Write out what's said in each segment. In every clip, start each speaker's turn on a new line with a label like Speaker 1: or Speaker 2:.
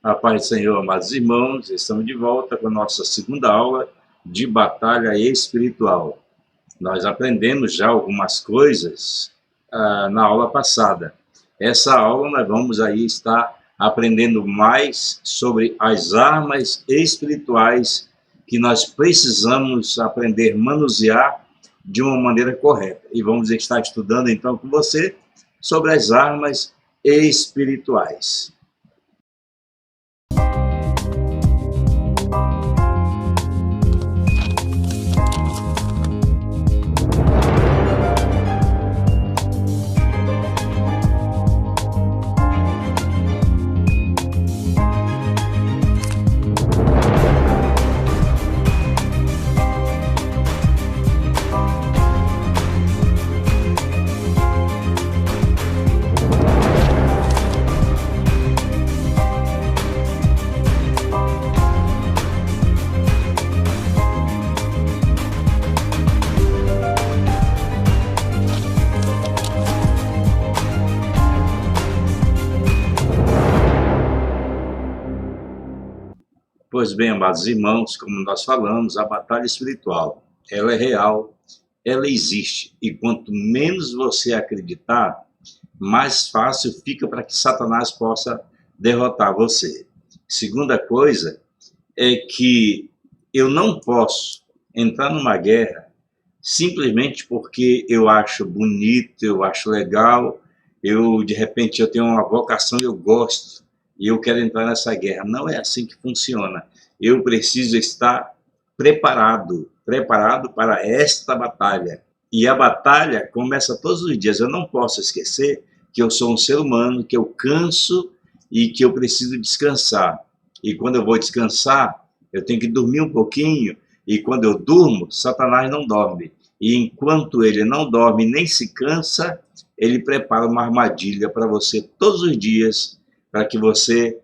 Speaker 1: A paz do Senhor, amados irmãos, estamos de volta com a nossa segunda aula de batalha espiritual. Nós aprendemos já algumas coisas na aula passada. Essa aula nós vamos aí estar aprendendo mais sobre as armas espirituais que nós precisamos aprender a manusear de uma maneira correta. E vamos estar estudando então com você sobre as armas espirituais. Pois bem, amados irmãos, como nós falamos, a batalha espiritual, ela é real, ela existe. E quanto menos você acreditar, mais fácil fica para que Satanás possa derrotar você. Segunda coisa é que eu não posso entrar numa guerra simplesmente porque eu acho bonito, eu acho legal, de repente eu tenho uma vocação, eu gosto e eu quero entrar nessa guerra. Não é assim que funciona. Eu preciso estar preparado para esta batalha. E a batalha começa todos os dias. Eu não posso esquecer que eu sou um ser humano, que eu canso e que eu preciso descansar. E quando eu vou descansar, eu tenho que dormir um pouquinho. E quando eu durmo, Satanás não dorme. E enquanto ele não dorme nem se cansa, ele prepara uma armadilha para você todos os dias, para que você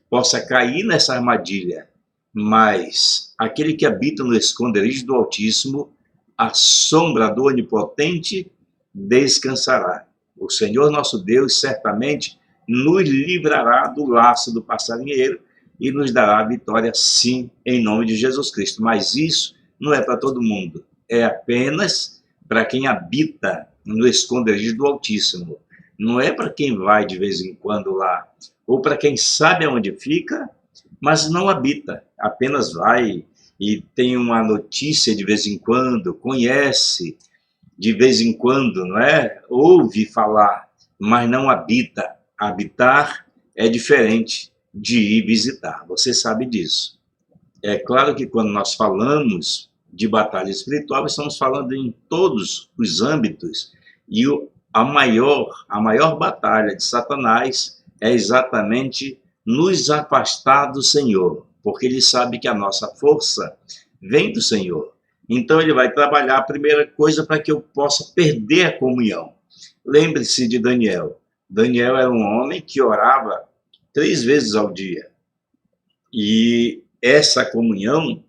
Speaker 1: possa cair nessa armadilha. Mas aquele que habita no esconderijo do Altíssimo, a sombra do Onipotente descansará. O Senhor nosso Deus certamente nos livrará do laço do passarinheiro e nos dará a vitória, sim, em nome de Jesus Cristo. Mas isso não é para todo mundo, é apenas para quem habita no esconderijo do Altíssimo. Não é para quem vai de vez em quando lá, ou para quem sabe aonde fica, mas não habita, apenas vai e tem uma notícia de vez em quando, conhece de vez em quando, não é? Ouve falar, mas não habita. Habitar é diferente de ir visitar, você sabe disso. É claro que quando nós falamos de batalha espiritual, estamos falando em todos os âmbitos, e a maior batalha de Satanás é exatamente nos afastar do Senhor, porque ele sabe que a nossa força vem do Senhor. Então ele vai trabalhar a primeira coisa para que eu possa perder a comunhão. Lembre-se de Daniel. Daniel era um homem que orava 3 vezes ao dia. E essa comunhão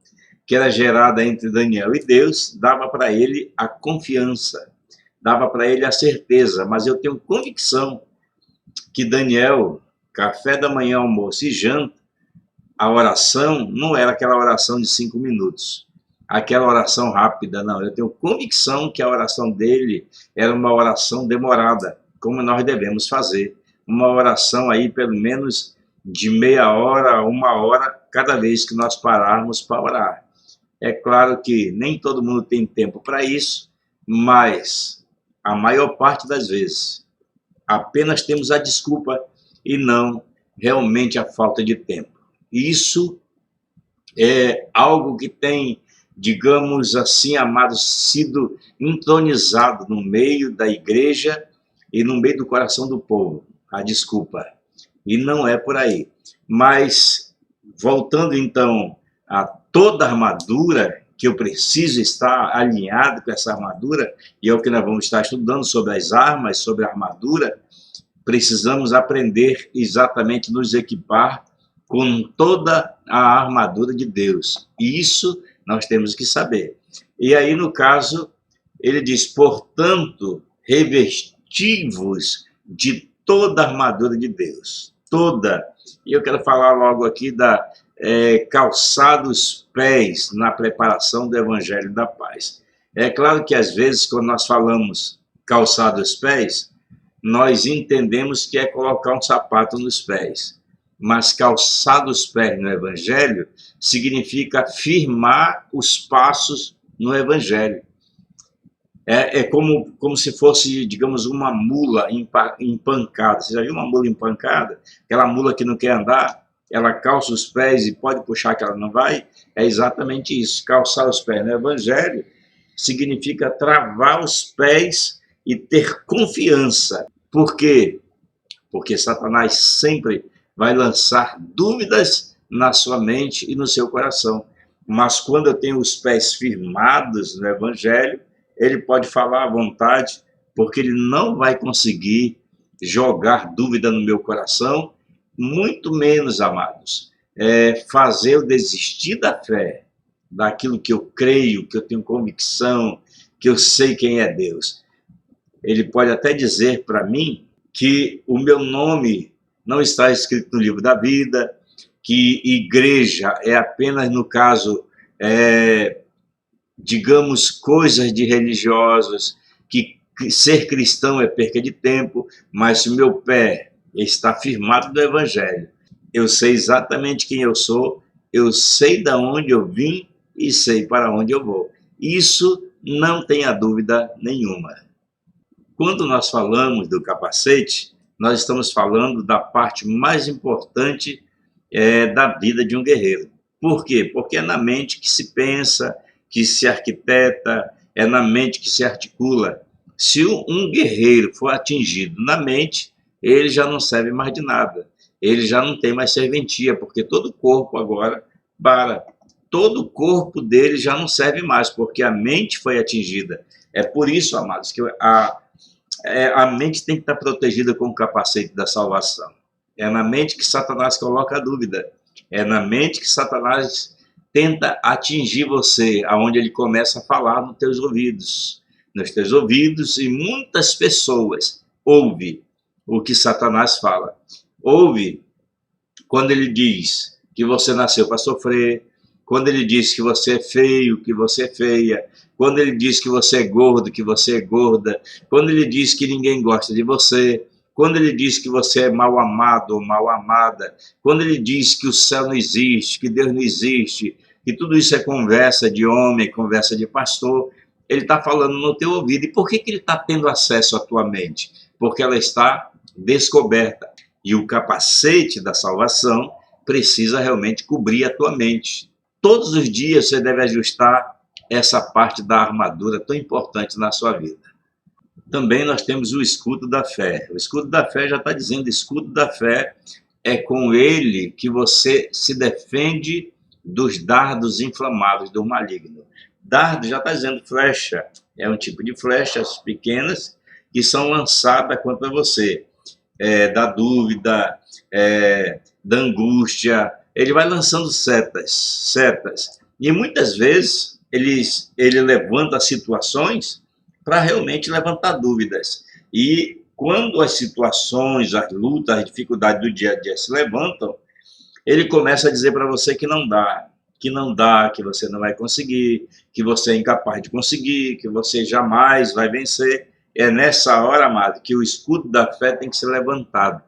Speaker 1: que era gerada entre Daniel e Deus dava para ele a confiança, dava para ele a certeza. Mas eu tenho convicção que Daniel, café da manhã, almoço e janta, a oração não era aquela oração de 5 minutos, aquela oração rápida, não. Eu tenho convicção que a oração dele era uma oração demorada, como nós devemos fazer. Uma oração aí, pelo menos, de meia hora a 1 hora, cada vez que nós pararmos para orar. É claro que nem todo mundo tem tempo para isso, mas a maior parte das vezes apenas temos a desculpa e não realmente a falta de tempo. Isso é algo que tem, digamos assim, amados, sido entronizado no meio da igreja e no meio do coração do povo, a desculpa. E não é por aí. Mas, voltando então a toda a armadura, que eu preciso estar alinhado com essa armadura, e é o que nós vamos estar estudando sobre as armas, sobre a armadura, precisamos aprender exatamente nos equipar com toda a armadura de Deus. E isso nós temos que saber. E aí, no caso, ele diz, portanto, revesti-vos de toda a armadura de Deus. toda. E eu quero falar logo aqui da calçar os pés na preparação do Evangelho da Paz. É claro que às vezes, quando nós falamos calçar os pés, nós entendemos que é colocar um sapato nos pés. Mas calçar os pés no Evangelho significa firmar os passos no Evangelho. É como se fosse, digamos, uma mula empancada. Você já viu uma mula empancada? Aquela mula que não quer andar, ela calça os pés e pode puxar que ela não vai? É exatamente isso. Calçar os pés no Evangelho significa travar os pés e ter confiança. Por quê? Porque Satanás sempre vai lançar dúvidas na sua mente e no seu coração. Mas quando eu tenho os pés firmados no Evangelho, ele pode falar à vontade, porque ele não vai conseguir jogar dúvida no meu coração, muito menos, amados, fazer eu desistir da fé, daquilo que eu creio, que eu tenho convicção, que eu sei quem é Deus. Ele pode até dizer para mim que o meu nome não está escrito no livro da vida, que igreja é apenas, no caso, digamos, coisas de religiosos, que ser cristão é perca de tempo, mas se o meu pé está firmado no Evangelho, eu sei exatamente quem eu sou, eu sei de onde eu vim e sei para onde eu vou. Isso não tenha dúvida nenhuma. Quando nós falamos do capacete, nós estamos falando da parte mais importante da vida de um guerreiro. Por quê? Porque é na mente que se pensa, que se arquiteta, é na mente que se articula. Se um guerreiro for atingido na mente, ele já não serve mais de nada. Ele já não tem mais serventia, porque todo o corpo agora para. Todo o corpo dele já não serve mais, porque a mente foi atingida. É por isso, amados, que a mente tem que estar protegida com o capacete da salvação. É na mente que Satanás coloca a dúvida. É na mente que Satanás tenta atingir você, aonde ele começa a falar nos teus ouvidos. Nos teus ouvidos, e muitas pessoas ouvem o que Satanás fala. Ouve quando ele diz que você nasceu para sofrer, quando ele diz que você é feio, que você é feia, quando ele diz que você é gordo, que você é gorda, quando ele diz que ninguém gosta de você, quando ele diz que você é mal amado ou mal amada, quando ele diz que o céu não existe, que Deus não existe, que tudo isso é conversa de homem, conversa de pastor, ele está falando no teu ouvido. E por que ele está tendo acesso à tua mente? Porque ela está descoberta. E o capacete da salvação precisa realmente cobrir a tua mente. Todos os dias você deve ajustar essa parte da armadura tão importante na sua vida. Também nós temos o escudo da fé. O escudo da fé já está dizendo, escudo da fé é com ele que você se defende dos dardos inflamados do maligno. Dardo já está dizendo flecha, é um tipo de flechas pequenas que são lançadas contra você, da dúvida, da angústia. Ele vai lançando setas. E muitas vezes ele levanta situações para realmente levantar dúvidas. E quando as situações, as lutas, as dificuldades do dia a dia se levantam, ele começa a dizer para você que não dá, que você não vai conseguir, que você é incapaz de conseguir, que você jamais vai vencer. É nessa hora, amado, que o escudo da fé tem que ser levantado.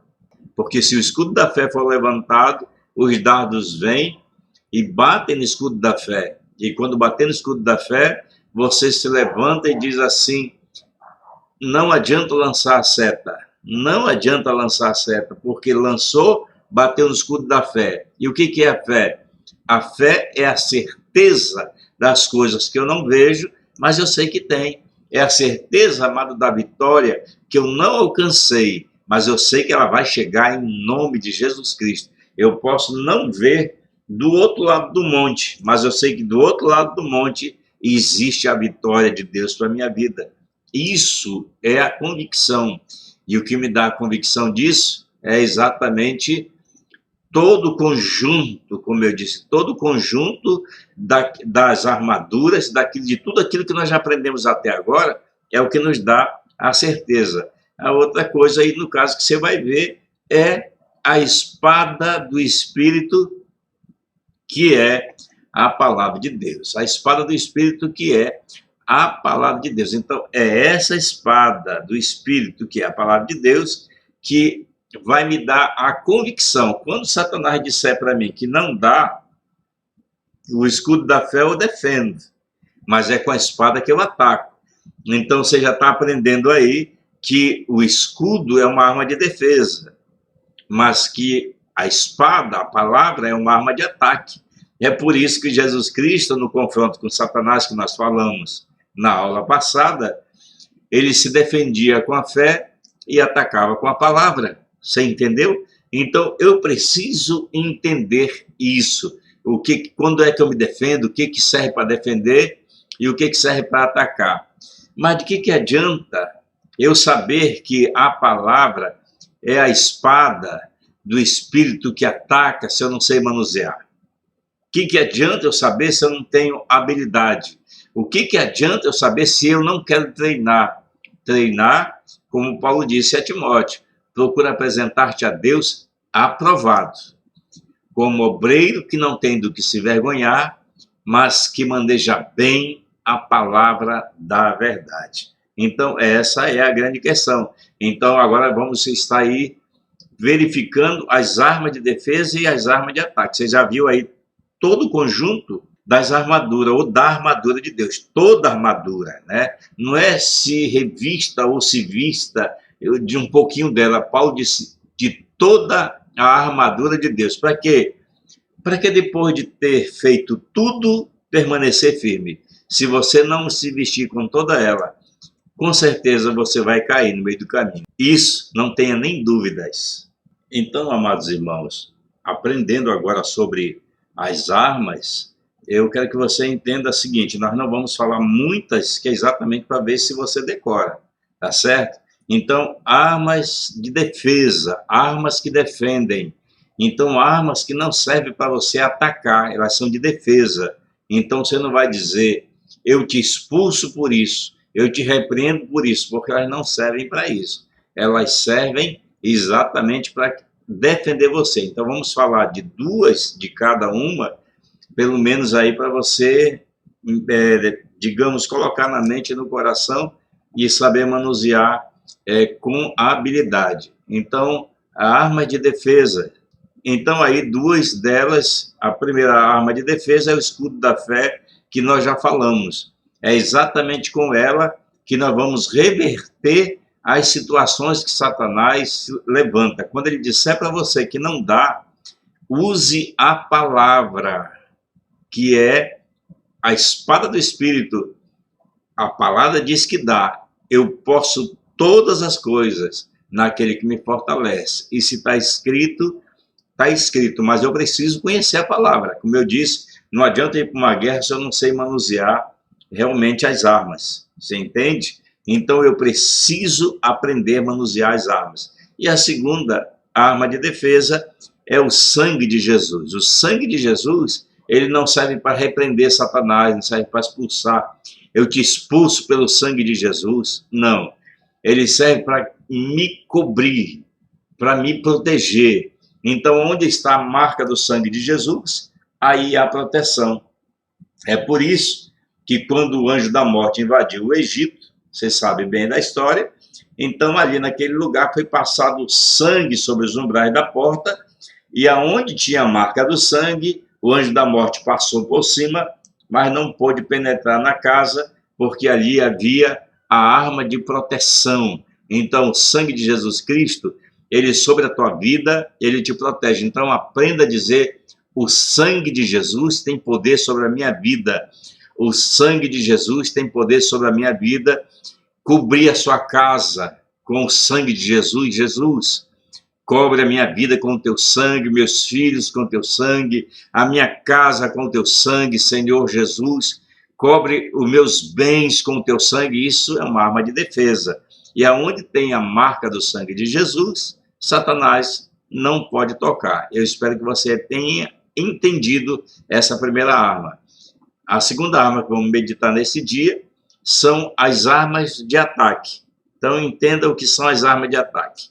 Speaker 1: Porque se o escudo da fé for levantado, os dardos vêm e batem no escudo da fé. E quando bater no escudo da fé, você se levanta e diz assim, não adianta lançar a seta, não adianta lançar a seta, porque lançou, bateu no escudo da fé. E o que é a fé? A fé é a certeza das coisas que eu não vejo, mas eu sei que tem. É a certeza, amado, da vitória que eu não alcancei, mas eu sei que ela vai chegar em nome de Jesus Cristo. Eu posso não ver do outro lado do monte, mas eu sei que do outro lado do monte existe a vitória de Deus para a minha vida. Isso é a convicção. E o que me dá a convicção disso é exatamente todo o conjunto, como eu disse, todo o conjunto das armaduras, de tudo aquilo que nós já aprendemos até agora, é o que nos dá a certeza. A outra coisa aí, no caso, que você vai ver é a espada do Espírito, que é a palavra de Deus. A espada do Espírito, que é a palavra de Deus. Então, é essa espada do Espírito, que é a palavra de Deus, que vai me dar a convicção. Quando Satanás disser para mim que não dá, o escudo da fé eu defendo, mas é com a espada que eu ataco. Então, você já está aprendendo aí que o escudo é uma arma de defesa, mas que a espada, a palavra, é uma arma de ataque. É por isso que Jesus Cristo, no confronto com Satanás, que nós falamos na aula passada, ele se defendia com a fé e atacava com a palavra. Você entendeu? Então, eu preciso entender isso. Quando é que eu me defendo, o que serve para defender e o que serve para atacar. Mas de que adianta eu saber que a palavra é a espada do Espírito que ataca se eu não sei manusear? O que adianta eu saber se eu não tenho habilidade? O que adianta eu saber se eu não quero treinar? Treinar, como Paulo disse a Timóteo, procura apresentar-te a Deus aprovado, como obreiro que não tem do que se vergonhar, mas que maneja bem a palavra da verdade. Então, essa é a grande questão. Então, agora vamos estar aí verificando as armas de defesa e as armas de ataque. Você já viu aí todo o conjunto das armaduras, ou da armadura de Deus, toda armadura, né? Não é se revista ou se vista de um pouquinho dela. Paulo disse de toda a armadura de Deus. Para quê? Para que depois de ter feito tudo, permanecer firme. Se você não se vestir com toda ela, com certeza você vai cair no meio do caminho. Isso, não tenha nem dúvidas. Então, amados irmãos, aprendendo agora sobre as armas, eu quero que você entenda o seguinte: nós não vamos falar muitas, que é exatamente para ver se você decora, tá certo? Então, armas de defesa, armas que defendem. Então, armas que não servem para você atacar, elas são de defesa. Então, você não vai dizer, eu te expulso por isso, eu te repreendo por isso, porque elas não servem para isso. Elas servem exatamente para defender você. Então, vamos falar de duas de cada uma, pelo menos aí para você, digamos, colocar na mente e no coração e saber manusear com habilidade. Então, a arma de defesa. Então, aí, duas delas, a primeira arma de defesa é o escudo da fé, que nós já falamos. É exatamente com ela que nós vamos reverter as situações que Satanás levanta. Quando ele disser para você que não dá, use a palavra, que é a espada do Espírito. A palavra diz que dá. Eu posso todas as coisas naquele que me fortalece. E se está escrito, mas eu preciso conhecer a palavra. Como eu disse, não adianta ir para uma guerra se eu não sei manusear realmente as armas. Você entende? Então eu preciso aprender a manusear as armas. E a segunda arma de defesa é o sangue de Jesus. O sangue de Jesus, ele não serve para repreender Satanás, não serve para expulsar. Eu te expulso pelo sangue de Jesus. Não. Ele serve para me cobrir, para me proteger. Então, onde está a marca do sangue de Jesus, aí há proteção. É por isso que quando o anjo da morte invadiu o Egito, você sabe bem da história, então ali naquele lugar foi passado sangue sobre os umbrais da porta, e aonde tinha a marca do sangue, o anjo da morte passou por cima, mas não pôde penetrar na casa, porque ali havia a arma de proteção. Então, o sangue de Jesus Cristo, ele sobre a tua vida, ele te protege. Então, aprenda a dizer, o sangue de Jesus tem poder sobre a minha vida. O sangue de Jesus tem poder sobre a minha vida. Cobrir a sua casa com o sangue de Jesus. Jesus, cobre a minha vida com o teu sangue, meus filhos com o teu sangue, a minha casa com o teu sangue, Senhor Jesus. Cobre os meus bens com o teu sangue. Isso é uma arma de defesa. E aonde tem a marca do sangue de Jesus, Satanás não pode tocar. Eu espero que você tenha entendido essa primeira arma. A segunda arma que vamos meditar nesse dia são as armas de ataque. Então, entenda o que são as armas de ataque.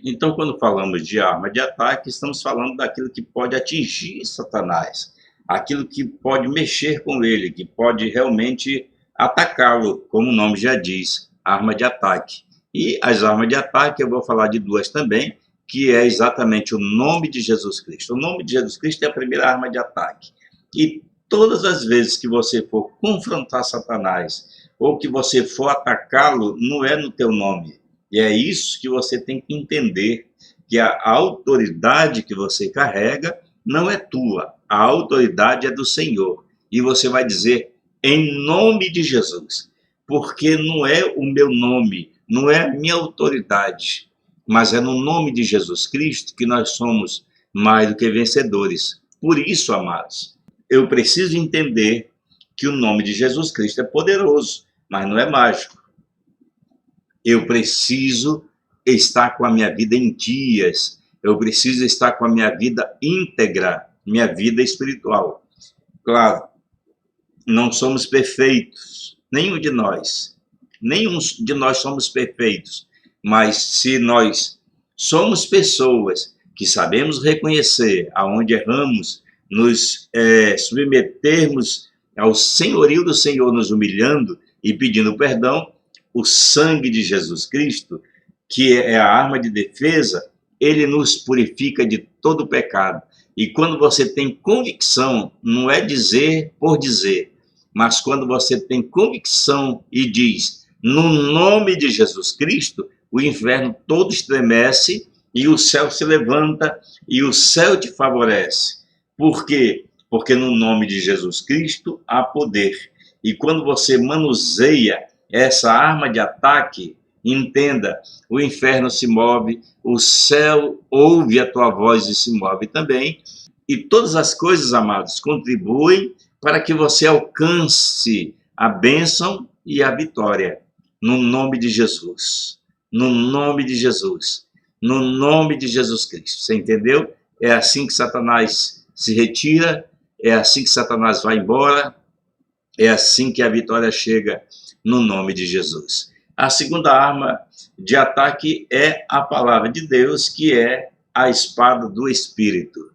Speaker 1: Então, quando falamos de arma de ataque, estamos falando daquilo que pode atingir Satanás, aquilo que pode mexer com ele, que pode realmente atacá-lo, como o nome já diz, arma de ataque. E as armas de ataque, eu vou falar de duas também, que é exatamente o nome de Jesus Cristo. O nome de Jesus Cristo é a primeira arma de ataque. E todas as vezes que você for confrontar Satanás, ou que você for atacá-lo, não é no teu nome. E é isso que você tem que entender, que a autoridade que você carrega não é tua, a autoridade é do Senhor. E você vai dizer, em nome de Jesus, porque não é o meu nome, não é a minha autoridade, mas é no nome de Jesus Cristo que nós somos mais do que vencedores. Por isso, amados, eu preciso entender que o nome de Jesus Cristo é poderoso, mas não é mágico. Eu preciso estar com a minha vida em dias, eu preciso estar com a minha vida íntegra, minha vida espiritual. Claro, não somos perfeitos, nenhum de nós somos perfeitos, mas se nós somos pessoas que sabemos reconhecer aonde erramos, nos submetermos ao senhorio do Senhor, nos humilhando e pedindo perdão, o sangue de Jesus Cristo, que é a arma de defesa, ele nos purifica de todo pecado. E quando você tem convicção, não é dizer por dizer, mas quando você tem convicção e diz, no nome de Jesus Cristo, o inferno todo estremece e o céu se levanta e o céu te favorece. Por quê? Porque no nome de Jesus Cristo há poder. E quando você manuseia essa arma de ataque, entenda, o inferno se move, o céu ouve a tua voz e se move também. E todas as coisas, amados, contribuem para que você alcance a bênção e a vitória. No nome de Jesus. No nome de Jesus. No nome de Jesus Cristo. Você entendeu? É assim que Satanás se retira, é assim que Satanás vai embora, é assim que a vitória chega no nome de Jesus. A segunda arma de ataque é a palavra de Deus, que é a espada do Espírito.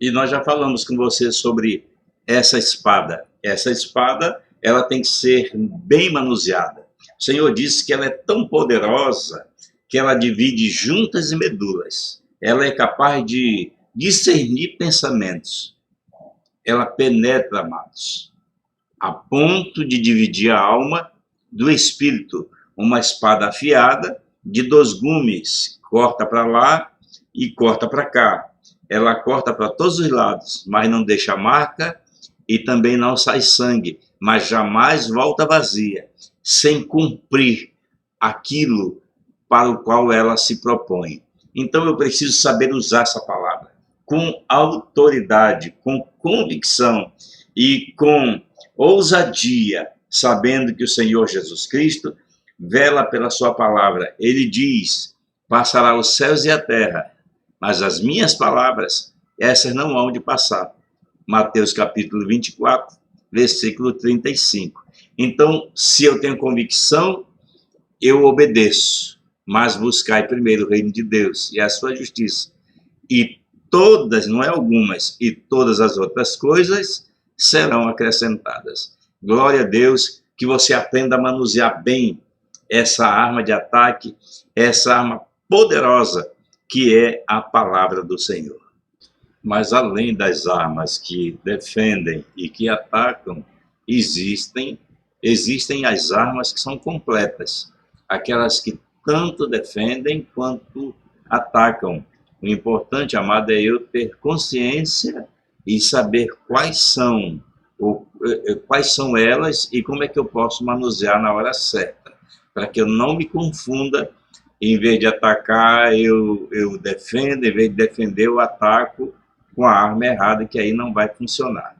Speaker 1: E nós já falamos com você sobre essa espada. Essa espada, ela tem que ser bem manuseada. O Senhor disse que ela é tão poderosa que ela divide juntas e medulas. Ela é capaz de discernir pensamentos. Ela penetra, amados, a ponto de dividir a alma do espírito. Uma espada afiada de 2 gumes, corta para lá e corta para cá. Ela corta para todos os lados, mas não deixa marca e também não sai sangue, mas jamais volta vazia, sem cumprir aquilo para o qual ela se propõe. Então eu preciso saber usar essa palavra com autoridade, com convicção e com ousadia, sabendo que o Senhor Jesus Cristo vela pela sua palavra. Ele diz, passará os céus e a terra, mas as minhas palavras, essas não hão de passar. Mateus capítulo 24, versículo 35. Então, se eu tenho convicção, eu obedeço, mas buscai primeiro o reino de Deus e a sua justiça. E todas, não é algumas, e todas as outras coisas serão acrescentadas. Glória a Deus, que você aprenda a manusear bem essa arma de ataque, essa arma poderosa que é a palavra do Senhor. Mas além das armas que defendem e que atacam, existem as armas que são completas, aquelas que tanto defendem quanto atacam. O importante, amado, é eu ter consciência e saber quais são elas e como é que eu posso manusear na hora certa, para que eu não me confunda. Em vez de atacar, eu defendo, em vez de defender, eu ataco com a arma errada, que aí não vai funcionar.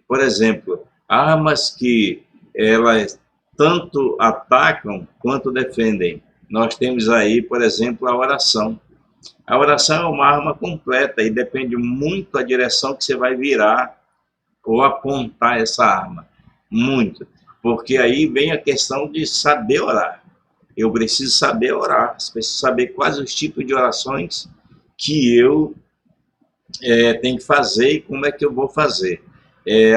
Speaker 1: Por exemplo, armas que elas tanto atacam quanto defendem. Nós temos aí, por exemplo, a oração. A oração é uma arma completa e depende muito da direção que você vai virar ou apontar essa arma. Muito. Porque aí vem a questão de saber orar. eu preciso saber orar, preciso saber quais os tipos de orações que eu tenho que fazer e como é que eu vou fazer.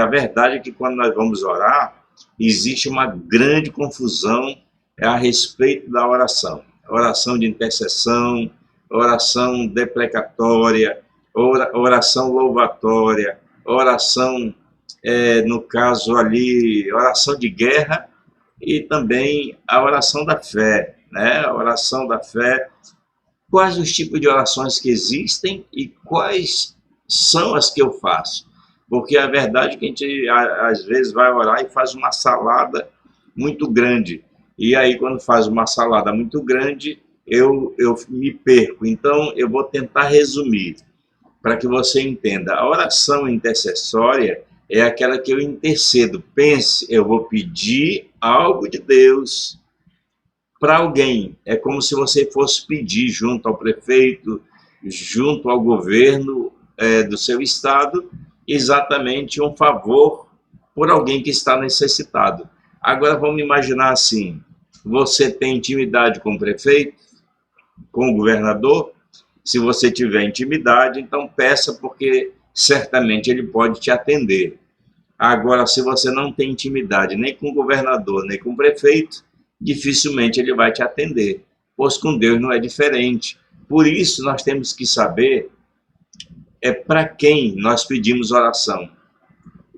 Speaker 1: A verdade é que quando nós vamos orar, existe uma grande confusão a respeito da oração. Oração de intercessão, oração deprecatória, oração louvatória, oração, no caso ali, oração de guerra e também a oração da fé, né? A oração da fé, quais os tipos de orações que existem e quais são as que eu faço. Porque a verdade é que a gente, às vezes, vai orar e faz uma salada muito grande. E aí, quando faz uma salada muito grande, eu me perco. Então, eu vou tentar resumir, para que você entenda. A oração intercessória é aquela que eu intercedo. Pense, eu vou pedir algo de Deus para alguém. É como se você fosse pedir junto ao prefeito, junto ao governo do seu estado, exatamente um favor por alguém que está necessitado. Agora vamos imaginar assim, você tem intimidade com o prefeito, com o governador. Se você tiver intimidade, então peça, porque certamente ele pode te atender. Agora, se você não tem intimidade nem com o governador, nem com o prefeito, dificilmente ele vai te atender, pois com Deus não é diferente. Por isso, nós temos que saber para quem nós pedimos oração.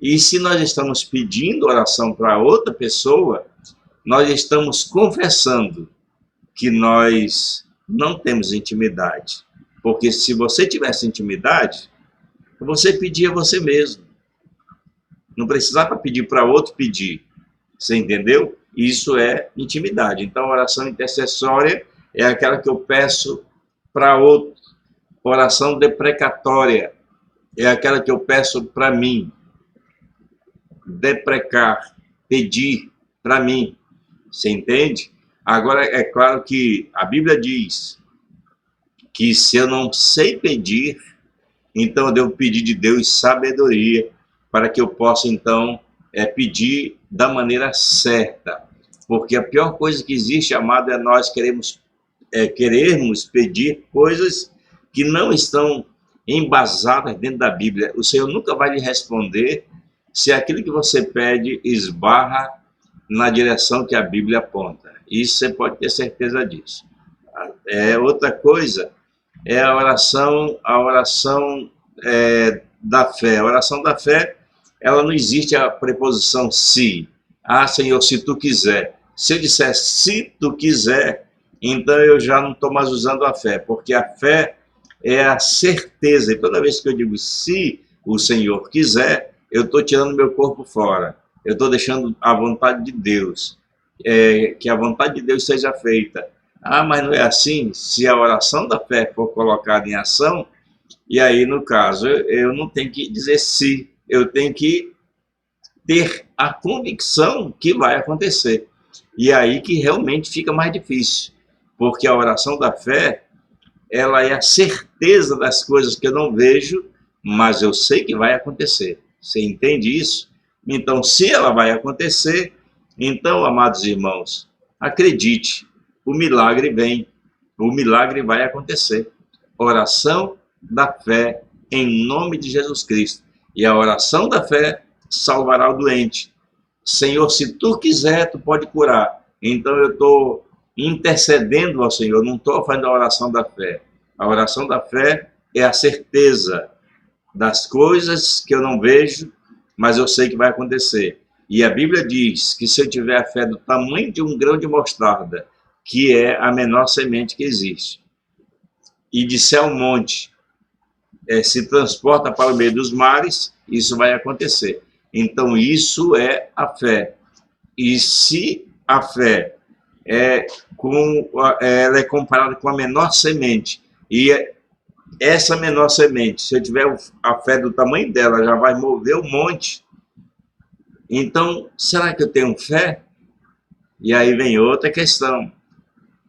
Speaker 1: E se nós estamos pedindo oração para outra pessoa, nós estamos confessando que nós não temos intimidade. Porque se você tivesse intimidade, você pedia você mesmo. Não precisava pedir para outro pedir. Você entendeu? Isso é intimidade. Então, a oração intercessória é aquela que eu peço para outro. Oração deprecatória é aquela que eu peço para mim. Deprecar, pedir para mim. Você entende? Agora, é claro que a Bíblia diz que se eu não sei pedir, então eu devo pedir de Deus sabedoria para que eu possa, então, pedir da maneira certa. Porque a pior coisa que existe, amado, é nós querermos pedir coisas que não estão embasadas dentro da Bíblia. O Senhor nunca vai lhe responder se aquilo que você pede esbarra na direção que a Bíblia aponta. Isso você pode ter certeza disso. Outra coisa é a oração da fé. A oração da fé, ela não existe a preposição se. Ah, Senhor, se tu quiser. Se eu disser se tu quiser, então eu já não estou mais usando a fé, porque a fé é a certeza. E toda vez que eu digo se o Senhor quiser, eu estou tirando meu corpo fora. Eu estou deixando a vontade de Deus. Que a vontade de Deus seja feita. Ah, mas não é assim? Se a oração da fé for colocada em ação, e aí, no caso, eu não tenho que dizer se, eu tenho que ter a convicção que vai acontecer. E aí que realmente fica mais difícil, porque a oração da fé, ela é a certeza das coisas que eu não vejo, mas eu sei que vai acontecer. Você entende isso? Então, se ela vai acontecer, então, amados irmãos, acredite, o milagre vem, o milagre vai acontecer. Oração da fé em nome de Jesus Cristo. E a oração da fé salvará o doente. Senhor, se tu quiser, tu pode curar. Então eu estou intercedendo ao Senhor, não estou fazendo a oração da fé. A oração da fé é a certeza das coisas que eu não vejo, mas eu sei que vai acontecer. E a Bíblia diz que se eu tiver a fé do tamanho de um grão de mostarda, que é a menor semente que existe, e disser ao monte, se transporta para o meio dos mares, isso vai acontecer. Então isso é a fé. E se a fé ela é comparada com a menor semente, e essa menor semente, se eu tiver a fé do tamanho dela, já vai mover o monte, então será que eu tenho fé? E aí vem outra questão.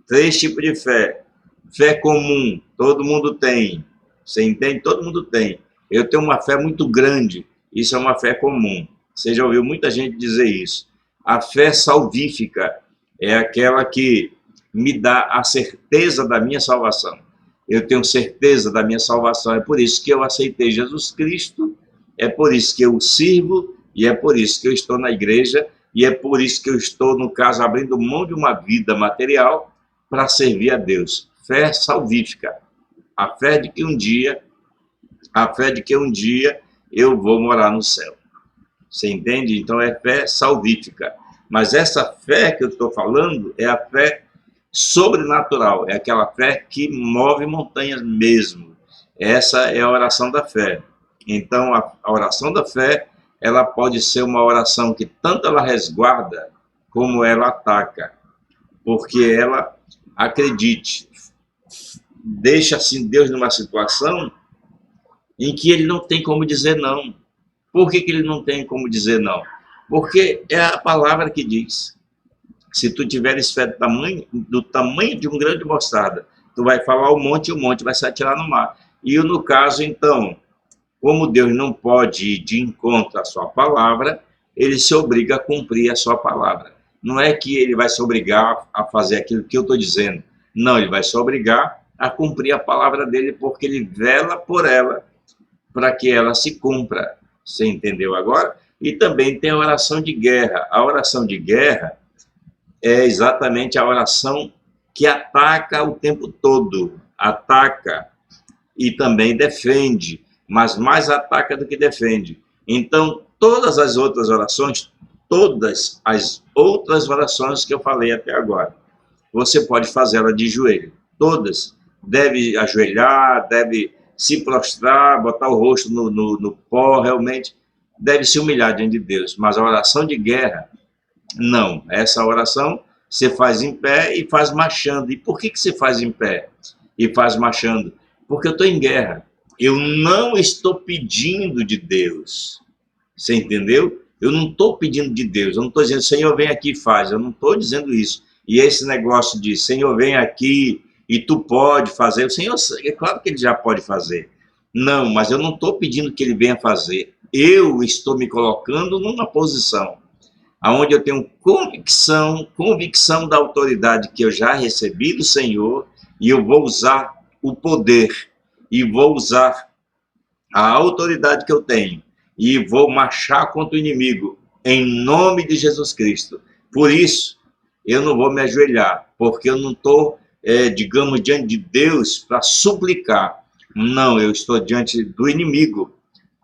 Speaker 1: 3 tipos de fé. Fé comum, todo mundo tem. Você entende? Todo mundo tem. Eu tenho uma fé muito grande, isso é uma fé comum. Você já ouviu muita gente dizer isso. A fé salvífica é aquela que me dá a certeza da minha salvação. Eu tenho certeza da minha salvação, é por isso que eu aceitei Jesus Cristo, é por isso que eu o sirvo, e é por isso que eu estou na igreja, e é por isso que eu estou, no caso, abrindo mão de uma vida material para servir a Deus. Fé salvífica. A fé de que um dia, a fé de que um dia eu vou morar no céu. Você entende? Então é fé salvífica. Mas essa fé que eu estou falando é a fé sobrenatural, é aquela fé que move montanhas mesmo. Essa é a oração da fé. Então a oração da fé, ela pode ser uma oração que tanto ela resguarda como ela ataca, porque ela, acredite, deixa assim Deus numa situação em que ele não tem como dizer não. Por que ele não tem como dizer não? Porque é a palavra que diz. Se tu tiveres fé do tamanho de um grão de mostarda, tu vai falar ao monte e o monte vai se atirar no mar. E no caso, então, como Deus não pode ir de encontro à sua palavra, ele se obriga a cumprir a sua palavra. Não é que ele vai se obrigar a fazer aquilo que eu estou dizendo. Não, ele vai se obrigar a cumprir a palavra dele, porque ele vela por ela, para que ela se cumpra. Você entendeu agora? E também tem a oração de guerra. A oração de guerra é exatamente a oração que ataca o tempo todo. Ataca e também defende, mas mais ataca do que defende. Então, todas as outras orações que eu falei até agora, você pode fazê-la de joelho. Todas. Deve ajoelhar, deve se prostrar, botar o rosto no pó, realmente deve se humilhar diante de Deus. Mas a oração de guerra, não. Essa oração você faz em pé e faz marchando. E por que você faz em pé e faz marchando? Porque eu estou em guerra. Eu não estou pedindo de Deus. Você entendeu? Eu não estou pedindo de Deus. Eu não estou dizendo, Senhor, vem aqui e faz. Eu não estou dizendo isso. E esse negócio de, Senhor, vem aqui e tu pode fazer. O Senhor, é claro que ele já pode fazer. Não, mas eu não estou pedindo que ele venha fazer. Eu estou me colocando numa posição onde eu tenho convicção da autoridade que eu já recebi do Senhor, e eu vou usar o poder, e vou usar a autoridade que eu tenho, e vou marchar contra o inimigo, em nome de Jesus Cristo. Por isso, eu não vou me ajoelhar, porque eu não estou, digamos, diante de Deus para suplicar. Não, eu estou diante do inimigo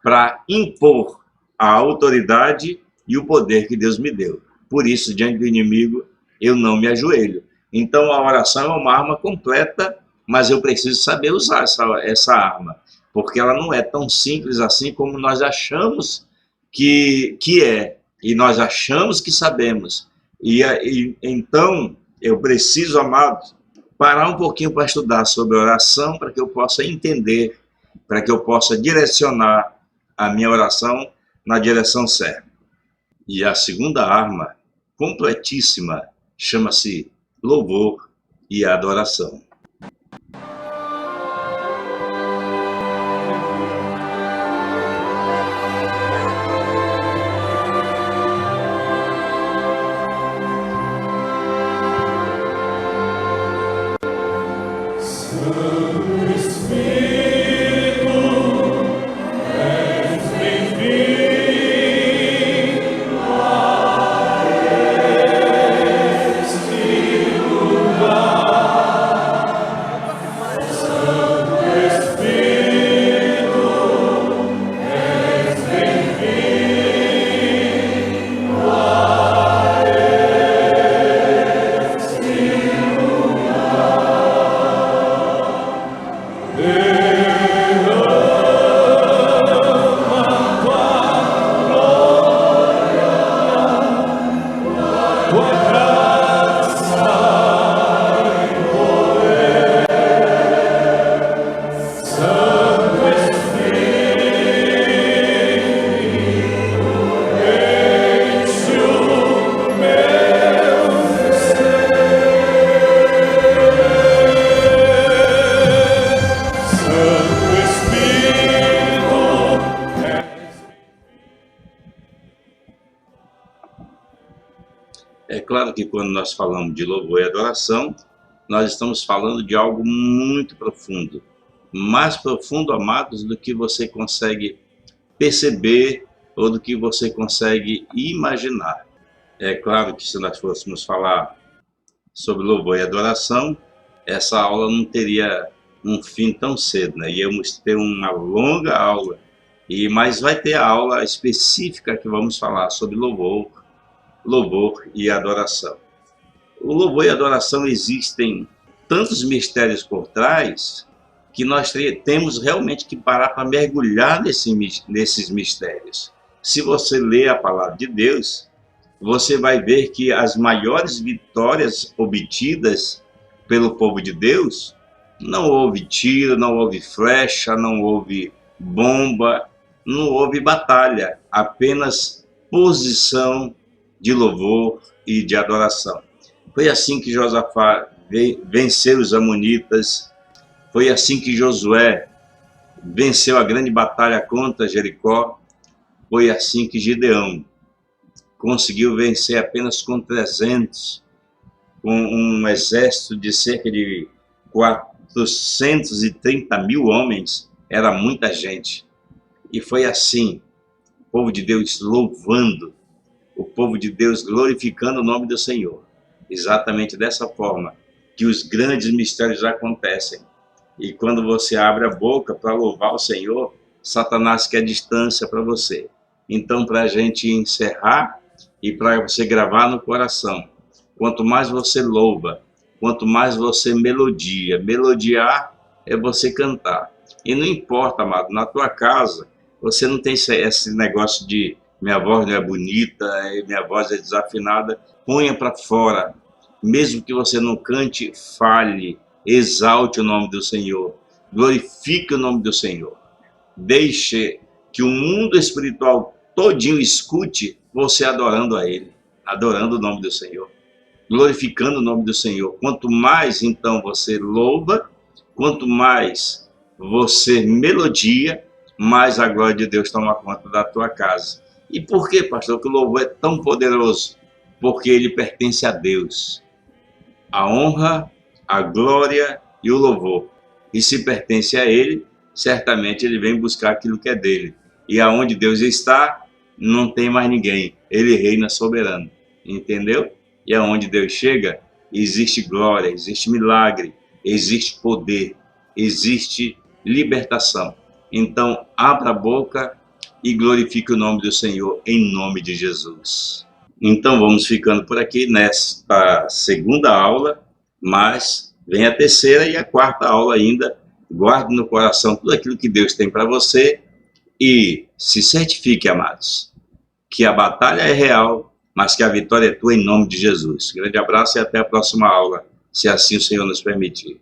Speaker 1: para impor a autoridade e o poder que Deus me deu. Por isso, diante do inimigo, eu não me ajoelho. Então, a oração é uma arma completa, mas eu preciso saber usar essa arma, porque ela não é tão simples assim como nós achamos que é, e nós achamos que sabemos. Então, eu preciso, amados, parar um pouquinho para estudar sobre oração, para que eu possa entender, para que eu possa direcionar a minha oração na direção certa. E a segunda arma, completíssima, chama-se louvor e adoração. É claro que quando nós falamos de louvor e adoração, nós estamos falando de algo muito profundo. Mais profundo, amados, do que você consegue perceber ou do que você consegue imaginar. É claro que se nós fôssemos falar sobre louvor e adoração, essa aula não teria um fim tão cedo, né? Íamos ter uma longa aula, mas vai ter a aula específica que vamos falar sobre louvor e adoração. O louvor e a adoração existem tantos mistérios por trás que nós temos realmente que parar para mergulhar nesses mistérios. Se você ler a palavra de Deus, você vai ver que as maiores vitórias obtidas pelo povo de Deus, não houve tiro, não houve flecha, não houve bomba, não houve batalha, apenas posição de louvor e de adoração. Foi assim que Josafá venceu os amonitas, foi assim que Josué venceu a grande batalha contra Jericó, foi assim que Gideão conseguiu vencer apenas com 300, com um exército de cerca de 430 mil homens, era muita gente. E foi assim, o povo de Deus louvando, o povo de Deus glorificando o nome do Senhor. Exatamente dessa forma que os grandes mistérios acontecem. E quando você abre a boca para louvar o Senhor, Satanás quer distância para você. Então, para a gente encerrar e para você gravar no coração, quanto mais você louva, quanto mais você melodiar é você cantar. E não importa, amado, na tua casa, você não tem esse negócio de minha voz não é bonita, minha voz é desafinada, ponha para fora. Mesmo que você não cante, fale, exalte o nome do Senhor, glorifique o nome do Senhor. Deixe que o mundo espiritual todinho escute você adorando a Ele, adorando o nome do Senhor, glorificando o nome do Senhor. Quanto mais, então, você louva, quanto mais você melodia, mais a glória de Deus toma conta da tua casa. E por que, pastor, que o louvor é tão poderoso? Porque ele pertence a Deus. A honra, a glória e o louvor. E se pertence a Ele, certamente Ele vem buscar aquilo que é dele. E aonde Deus está, não tem mais ninguém. Ele reina soberano. Entendeu? E aonde Deus chega, existe glória, existe milagre, existe poder, existe libertação. Então, abra a boca e glorifique o nome do Senhor em nome de Jesus. Então vamos ficando por aqui nesta segunda aula, mas vem a terceira e a quarta aula ainda. Guarde no coração tudo aquilo que Deus tem para você e se certifique, amados, que a batalha é real, mas que a vitória é tua em nome de Jesus. Grande abraço e até a próxima aula, se assim o Senhor nos permitir.